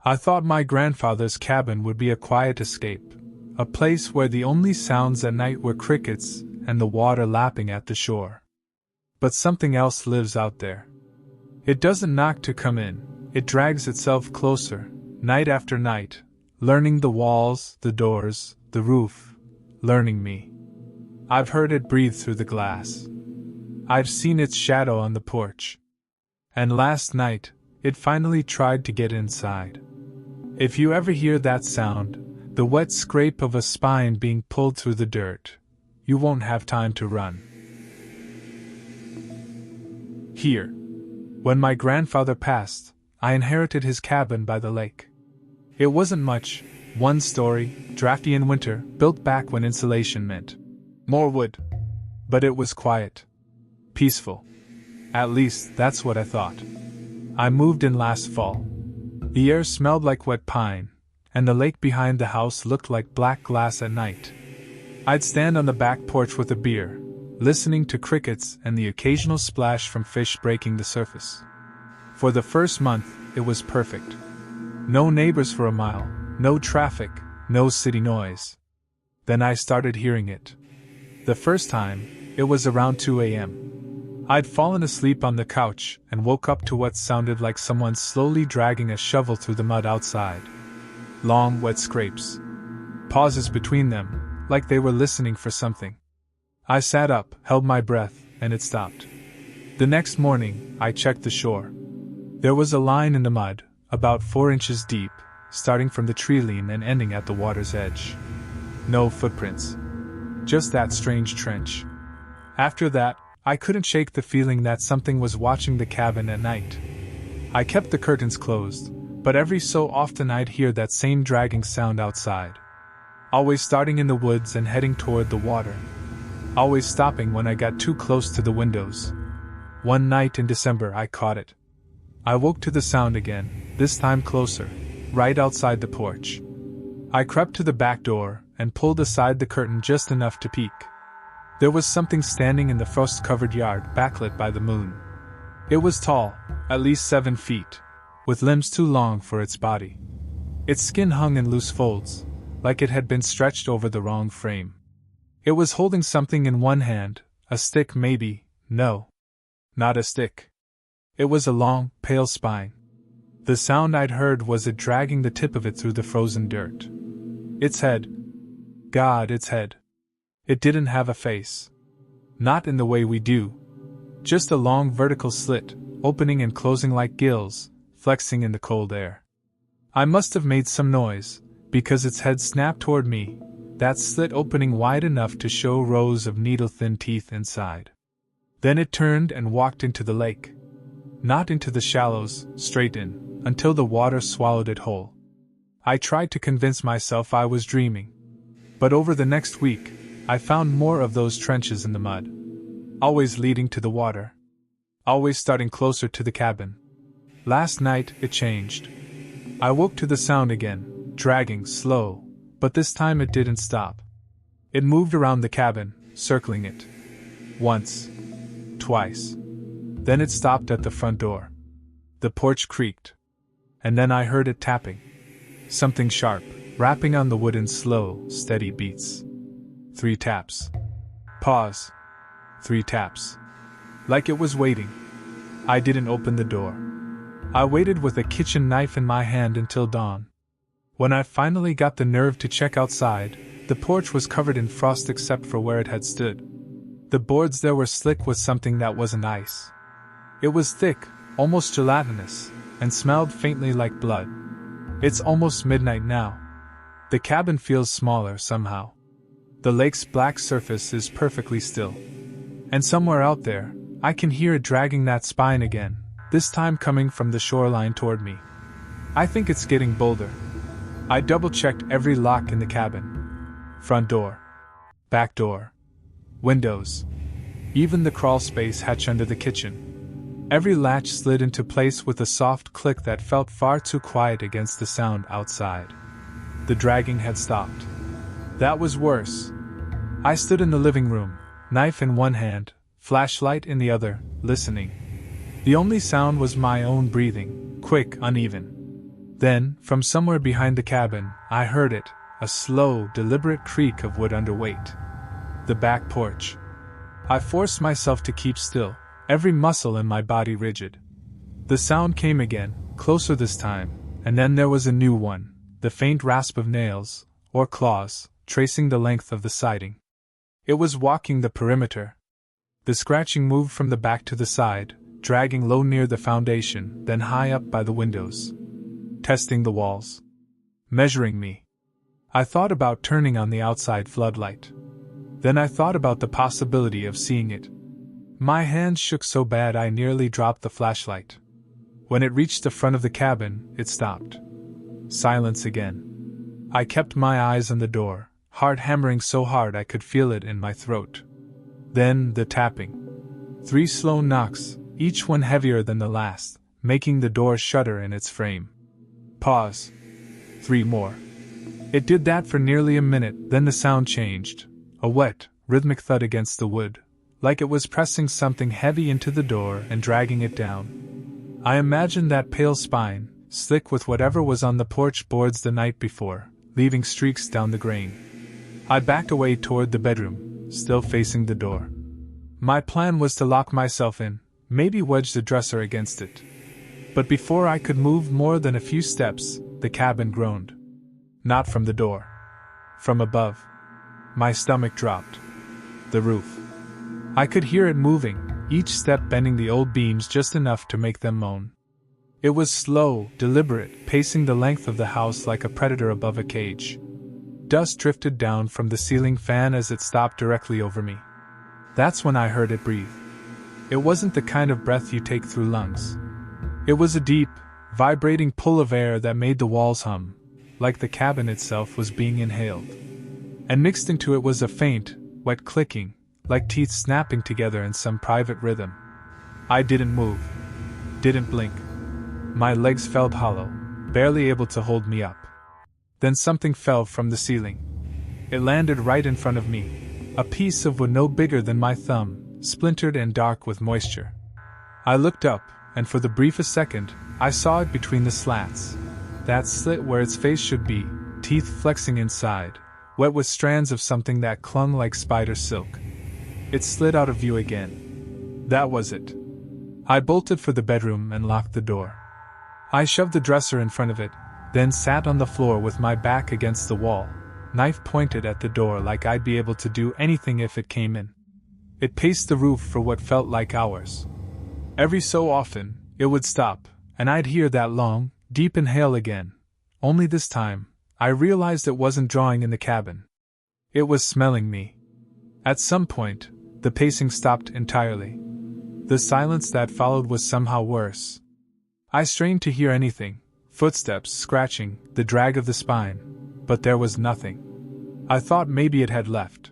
I thought my grandfather's cabin would be a quiet escape, a place where the only sounds at night were crickets and the water lapping at the shore. But something else lives out there. It doesn't knock to come in, it drags itself closer, night after night, learning the walls, the doors, the roof, learning me. I've heard it breathe through the glass. I've seen its shadow on the porch. And last night, it finally tried to get inside. If you ever hear that sound, the wet scrape of a spine being pulled through the dirt, you won't have time to run. Here. When my grandfather passed, I inherited his cabin by the lake. It wasn't much, one story, drafty in winter, built back when insulation meant more wood. But it was quiet. Peaceful. At least, that's what I thought. I moved in last fall. The air smelled like wet pine, and the lake behind the house looked like black glass at night. I'd stand on the back porch with a beer, listening to crickets and the occasional splash from fish breaking the surface. For the first month, it was perfect. No neighbors for a mile, no traffic, no city noise. Then I started hearing it. The first time, it was around 2 a.m. I'd fallen asleep on the couch and woke up to what sounded like someone slowly dragging a shovel through the mud outside. Long, wet scrapes. Pauses between them, like they were listening for something. I sat up, held my breath, and it stopped. The next morning, I checked the shore. There was a line in the mud, about 4 inches deep, starting from the tree-line and ending at the water's edge. No footprints. Just that strange trench. After that, I couldn't shake the feeling that something was watching the cabin at night. I kept the curtains closed, but every so often I'd hear that same dragging sound outside. Always starting in the woods and heading toward the water. Always stopping when I got too close to the windows. One night in December I caught it. I woke to the sound again, this time closer, right outside the porch. I crept to the back door and pulled aside the curtain just enough to peek. There was something standing in the frost-covered yard, backlit by the moon. It was tall, at least 7 feet, with limbs too long for its body. Its skin hung in loose folds, like it had been stretched over the wrong frame. It was holding something in one hand, a stick maybe, no. Not a stick. It was a long, pale spine. The sound I'd heard was it dragging the tip of it through the frozen dirt. Its head. God, its head. It didn't have a face. Not in the way we do. Just a long vertical slit, opening and closing like gills, flexing in the cold air. I must have made some noise, because its head snapped toward me, that slit opening wide enough to show rows of needle-thin teeth inside. Then it turned and walked into the lake. Not into the shallows, straight in, until the water swallowed it whole. I tried to convince myself I was dreaming. But over the next week, I found more of those trenches in the mud. Always leading to the water. Always starting closer to the cabin. Last night, it changed. I woke to the sound again, dragging, slow, but this time it didn't stop. It moved around the cabin, circling it. Once. Twice. Then it stopped at the front door. The porch creaked. And then I heard it tapping. Something sharp, rapping on the wood in slow, steady beats. 3 taps. Pause. 3 taps. Like it was waiting. I didn't open the door. I waited with a kitchen knife in my hand until dawn. When I finally got the nerve to check outside, the porch was covered in frost except for where it had stood. The boards there were slick with something that wasn't ice. It was thick, almost gelatinous, and smelled faintly like blood. It's almost midnight now. The cabin feels smaller somehow. The lake's black surface is perfectly still. And somewhere out there, I can hear it dragging that spine again, this time coming from the shoreline toward me. I think it's getting bolder. I double-checked every lock in the cabin. Front door. Back door. Windows. Even the crawl space hatch under the kitchen. Every latch slid into place with a soft click that felt far too quiet against the sound outside. The dragging had stopped. That was worse. I stood in the living room, knife in one hand, flashlight in the other, listening. The only sound was my own breathing, quick, uneven. Then, from somewhere behind the cabin, I heard it, a slow, deliberate creak of wood under weight. The back porch. I forced myself to keep still, every muscle in my body rigid. The sound came again, closer this time, and then there was a new one, the faint rasp of nails, or claws, tracing the length of the siding. It was walking the perimeter. The scratching moved from the back to the side, dragging low near the foundation, then high up by the windows. Testing the walls. Measuring me. I thought about turning on the outside floodlight. Then I thought about the possibility of seeing it. My hands shook so bad I nearly dropped the flashlight. When it reached the front of the cabin, it stopped. Silence again. I kept my eyes on the door, heart hammering so hard I could feel it in my throat. Then the tapping. 3 slow knocks, each one heavier than the last, making the door shudder in its frame. Pause. 3 more. It did that for nearly a minute, then the sound changed. A wet, rhythmic thud against the wood, like it was pressing something heavy into the door and dragging it down. I imagined that pale spine, slick with whatever was on the porch boards the night before, leaving streaks down the grain. I backed away toward the bedroom, still facing the door. My plan was to lock myself in, maybe wedge the dresser against it. But before I could move more than a few steps, the cabin groaned. Not from the door. From above. My stomach dropped. The roof. I could hear it moving, each step bending the old beams just enough to make them moan. It was slow, deliberate, pacing the length of the house like a predator above a cage. Dust drifted down from the ceiling fan as it stopped directly over me. That's when I heard it breathe. It wasn't the kind of breath you take through lungs. It was a deep, vibrating pull of air that made the walls hum, like the cabin itself was being inhaled. And mixed into it was a faint, wet clicking, like teeth snapping together in some private rhythm. I didn't move. Didn't blink. My legs felt hollow, barely able to hold me up. Then something fell from the ceiling. It landed right in front of me, a piece of wood no bigger than my thumb, splintered and dark with moisture. I looked up, and for the briefest second, I saw it between the slats. That slit where its face should be, teeth flexing inside, wet with strands of something that clung like spider silk. It slid out of view again. That was it. I bolted for the bedroom and locked the door. I shoved the dresser in front of it, then sat on the floor with my back against the wall, knife pointed at the door like I'd be able to do anything if it came in. It paced the roof for what felt like hours. Every so often, it would stop, and I'd hear that long, deep inhale again. Only this time, I realized it wasn't drawing in the cabin. It was smelling me. At some point, the pacing stopped entirely. The silence that followed was somehow worse. I strained to hear anything, footsteps, scratching, the drag of the spine, but there was nothing. I thought maybe it had left.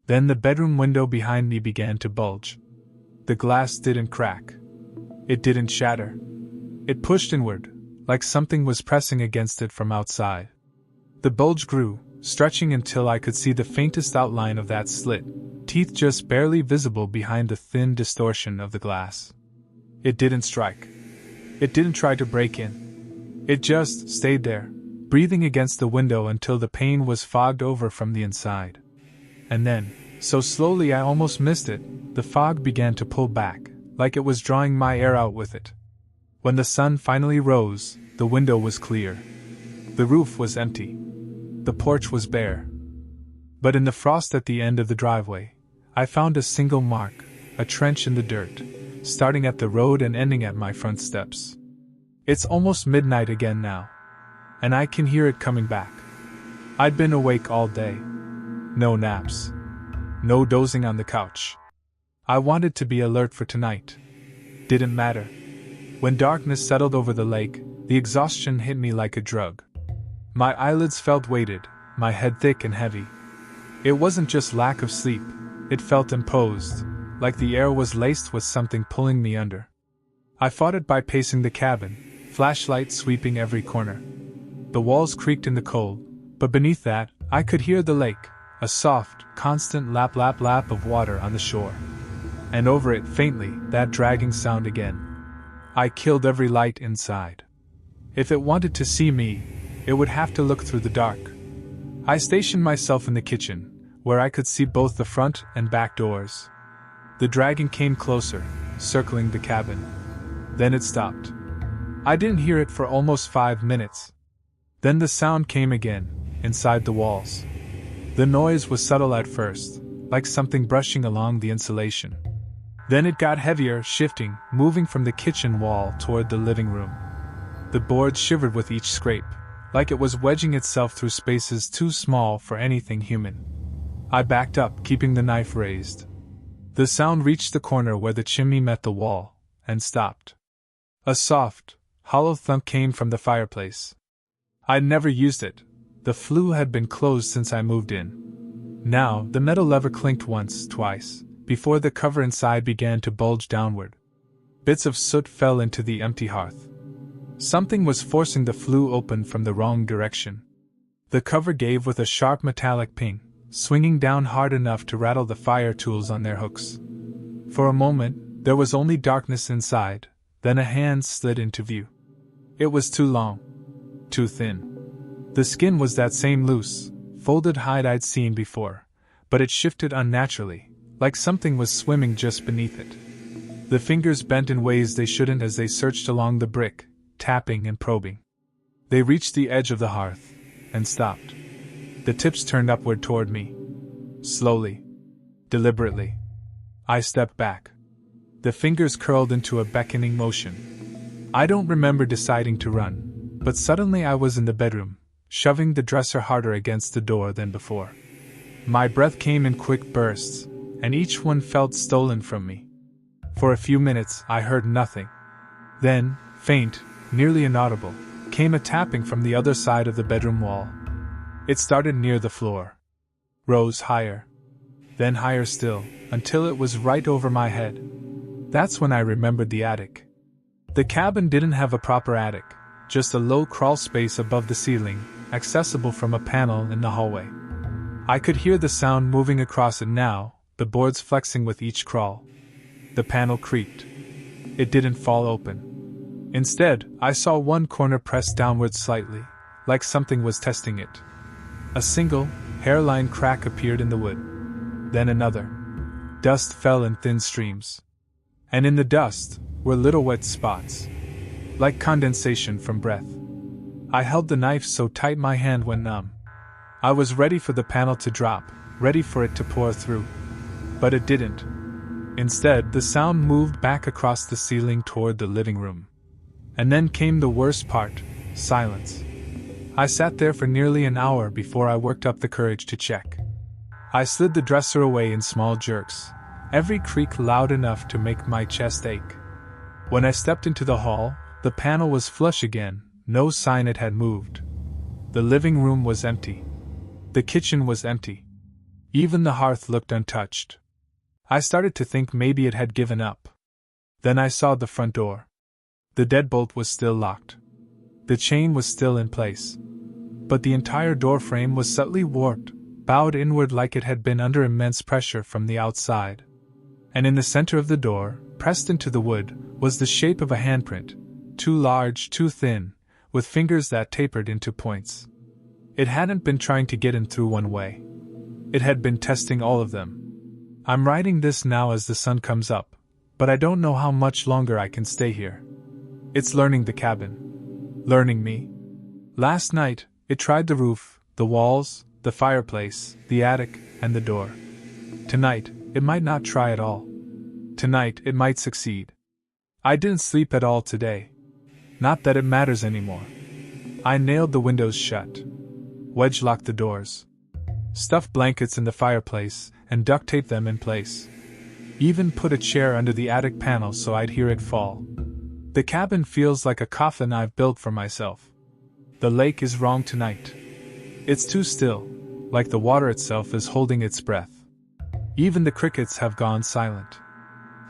Then the bedroom window behind me began to bulge. The glass didn't crack. It didn't shatter. It pushed inward, like something was pressing against it from outside. The bulge grew, stretching until I could see the faintest outline of that slit, teeth just barely visible behind the thin distortion of the glass. It didn't strike. It didn't try to break in. It just stayed there, breathing against the window until the pane was fogged over from the inside. And then, so slowly I almost missed it, the fog began to pull back, like it was drawing my air out with it. When the sun finally rose, the window was clear. The roof was empty. The porch was bare. But in the frost at the end of the driveway, I found a single mark, a trench in the dirt, starting at the road and ending at my front steps. It's almost midnight again now, and I can hear it coming back. I'd been awake all day. No naps. No dozing on the couch. I wanted to be alert for tonight. Didn't matter. When darkness settled over the lake, the exhaustion hit me like a drug. My eyelids felt weighted, my head thick and heavy. It wasn't just lack of sleep, it felt imposed, like the air was laced with something pulling me under. I fought it by pacing the cabin, flashlight sweeping every corner. The walls creaked in the cold, but beneath that, I could hear the lake, a soft, constant lap lap lap of water on the shore. And over it, faintly, that dragging sound again. I killed every light inside. If it wanted to see me, it would have to look through the dark. I stationed myself in the kitchen, where I could see both the front and back doors. The dragon came closer, circling the cabin. Then it stopped. I didn't hear it for almost 5 minutes. Then the sound came again, inside the walls. The noise was subtle at first, like something brushing along the insulation. Then it got heavier, shifting, moving from the kitchen wall toward the living room. The board shivered with each scrape, like it was wedging itself through spaces too small for anything human. I backed up, keeping the knife raised. The sound reached the corner where the chimney met the wall, and stopped. A soft, hollow thump came from the fireplace. I'd never used it. The flue had been closed since I moved in. Now, the metal lever clinked once, twice, before the cover inside began to bulge downward. Bits of soot fell into the empty hearth. Something was forcing the flue open from the wrong direction. The cover gave with a sharp metallic ping, swinging down hard enough to rattle the fire tools on their hooks. For a moment, there was only darkness inside, then a hand slid into view. It was too long. Too thin. The skin was that same loose, folded hide I'd seen before, but it shifted unnaturally, like something was swimming just beneath it. The fingers bent in ways they shouldn't as they searched along the brick, tapping and probing. They reached the edge of the hearth, and stopped. The tips turned upward toward me. Slowly. Deliberately. I stepped back. The fingers curled into a beckoning motion. I don't remember deciding to run, but suddenly I was in the bedroom, shoving the dresser harder against the door than before. My breath came in quick bursts, and each one felt stolen from me. For a few minutes I heard nothing. Then, faint, nearly inaudible, came a tapping from the other side of the bedroom wall. It started near the floor, rose higher, then higher still, until it was right over my head. That's when I remembered the attic. The cabin didn't have a proper attic, just a low crawl space above the ceiling, accessible from a panel in the hallway. I could hear the sound moving across it now, the boards flexing with each crawl. The panel creaked. It didn't fall open. Instead, I saw one corner pressed downward slightly, like something was testing it. A single, hairline crack appeared in the wood. Then another. Dust fell in thin streams. And in the dust were little wet spots, like condensation from breath. I held the knife so tight my hand went numb. I was ready for the panel to drop, ready for it to pour through. But it didn't. Instead, the sound moved back across the ceiling toward the living room. And then came the worst part, silence. I sat there for nearly an hour before I worked up the courage to check. I slid the dresser away in small jerks, every creak loud enough to make my chest ache. When I stepped into the hall, the panel was flush again, no sign it had moved. The living room was empty. The kitchen was empty. Even the hearth looked untouched. I started to think maybe it had given up. Then I saw the front door. The deadbolt was still locked. The chain was still in place. But the entire door frame was subtly warped, bowed inward like it had been under immense pressure from the outside. And in the center of the door, pressed into the wood, was the shape of a handprint, too large, too thin, with fingers that tapered into points. It hadn't been trying to get in through one way. It had been testing all of them. I'm writing this now as the sun comes up, but I don't know how much longer I can stay here. It's learning the cabin. Learning me. Last night, it tried the roof, the walls, the fireplace, the attic, and the door. Tonight, it might not try at all. Tonight, it might succeed. I didn't sleep at all today. Not that it matters anymore. I nailed the windows shut. Wedge-locked the doors. Stuffed blankets in the fireplace, and duct-taped them in place. Even put a chair under the attic panel so I'd hear it fall. The cabin feels like a coffin I've built for myself. The lake is wrong tonight. It's too still, like the water itself is holding its breath. Even the crickets have gone silent.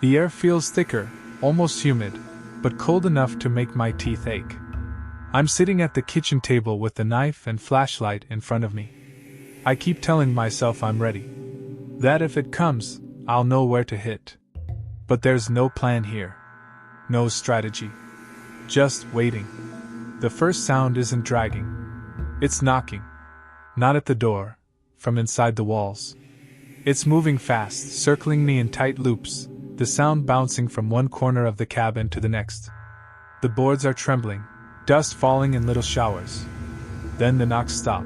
The air feels thicker, almost humid, but cold enough to make my teeth ache. I'm sitting at the kitchen table with the knife and flashlight in front of me. I keep telling myself I'm ready. That if it comes, I'll know where to hit. But there's no plan here. No strategy. Just waiting. The first sound isn't dragging. It's knocking. Not at the door, from inside the walls. It's moving fast, circling me in tight loops, the sound bouncing from one corner of the cabin to the next. The boards are trembling, dust falling in little showers. Then the knocks stop.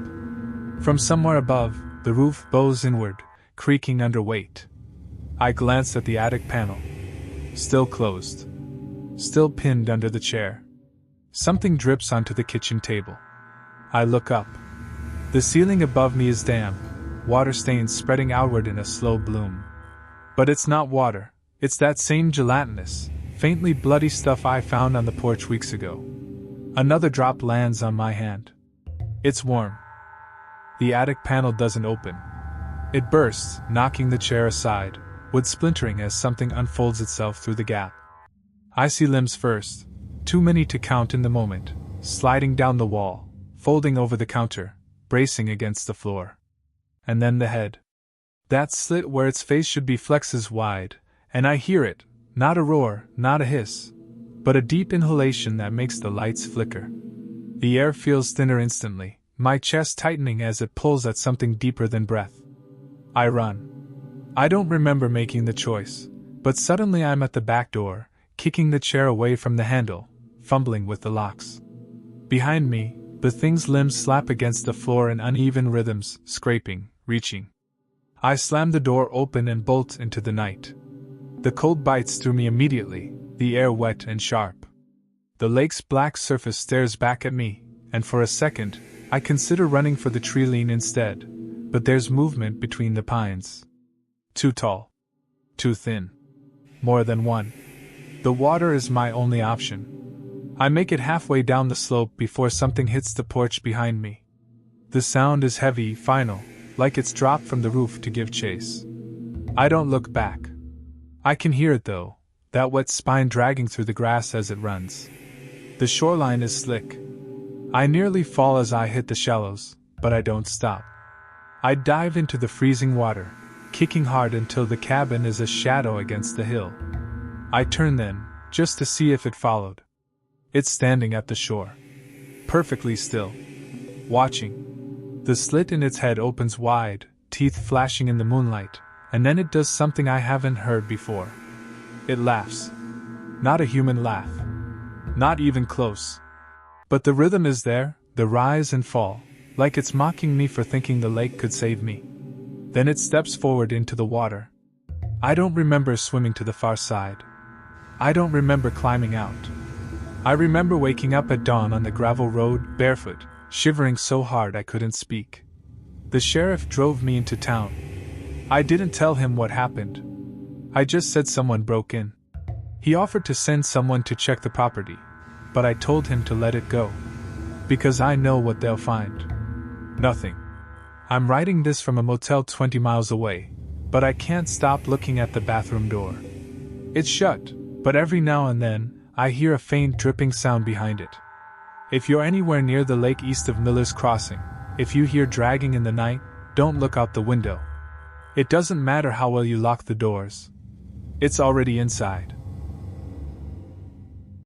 From somewhere above, the roof bows inward, creaking under weight. I glance at the attic panel. Still closed. Still pinned under the chair. Something drips onto the kitchen table. I look up. The ceiling above me is damp, water stains spreading outward in a slow bloom. But it's not water, it's that same gelatinous, faintly bloody stuff I found on the porch weeks ago. Another drop lands on my hand. It's warm. The attic panel doesn't open. It bursts, knocking the chair aside, wood splintering as something unfolds itself through the gap. I see limbs first, too many to count in the moment, sliding down the wall, folding over the counter, bracing against the floor. And then the head. That slit where its face should be flexes wide, and I hear it, not a roar, not a hiss, but a deep inhalation that makes the lights flicker. The air feels thinner instantly, my chest tightening as it pulls at something deeper than breath. I run. I don't remember making the choice, but suddenly I'm at the back door, kicking the chair away from the handle, fumbling with the locks. Behind me, the thing's limbs slap against the floor in uneven rhythms, scraping, reaching. I slam the door open and bolt into the night. The cold bites through me immediately, the air wet and sharp. The lake's black surface stares back at me, and for a second, I consider running for the tree lean instead, but there's movement between the pines. Too tall. Too thin. More than one. The water is my only option. I make it halfway down the slope before something hits the porch behind me. The sound is heavy, final, like it's dropped from the roof to give chase. I don't look back. I can hear it though, that wet spine dragging through the grass as it runs. The shoreline is slick. I nearly fall as I hit the shallows, but I don't stop. I dive into the freezing water, kicking hard until the cabin is a shadow against the hill. I turn then, just to see if it followed. It's standing at the shore. Perfectly still. Watching. The slit in its head opens wide, teeth flashing in the moonlight, and then it does something I haven't heard before. It laughs. Not a human laugh. Not even close. But the rhythm is there, the rise and fall, like it's mocking me for thinking the lake could save me. Then it steps forward into the water. I don't remember swimming to the far side. I don't remember climbing out. I remember waking up at dawn on the gravel road, barefoot, shivering so hard I couldn't speak. The sheriff drove me into town. I didn't tell him what happened. I just said someone broke in. He offered to send someone to check the property, but I told him to let it go. Because I know what they'll find. Nothing. I'm writing this from a motel 20 miles away, but I can't stop looking at the bathroom door. It's shut, but every now and then, I hear a faint dripping sound behind it. If you're anywhere near the lake east of Miller's Crossing, if you hear dragging in the night, don't look out the window. It doesn't matter how well you lock the doors. It's already inside.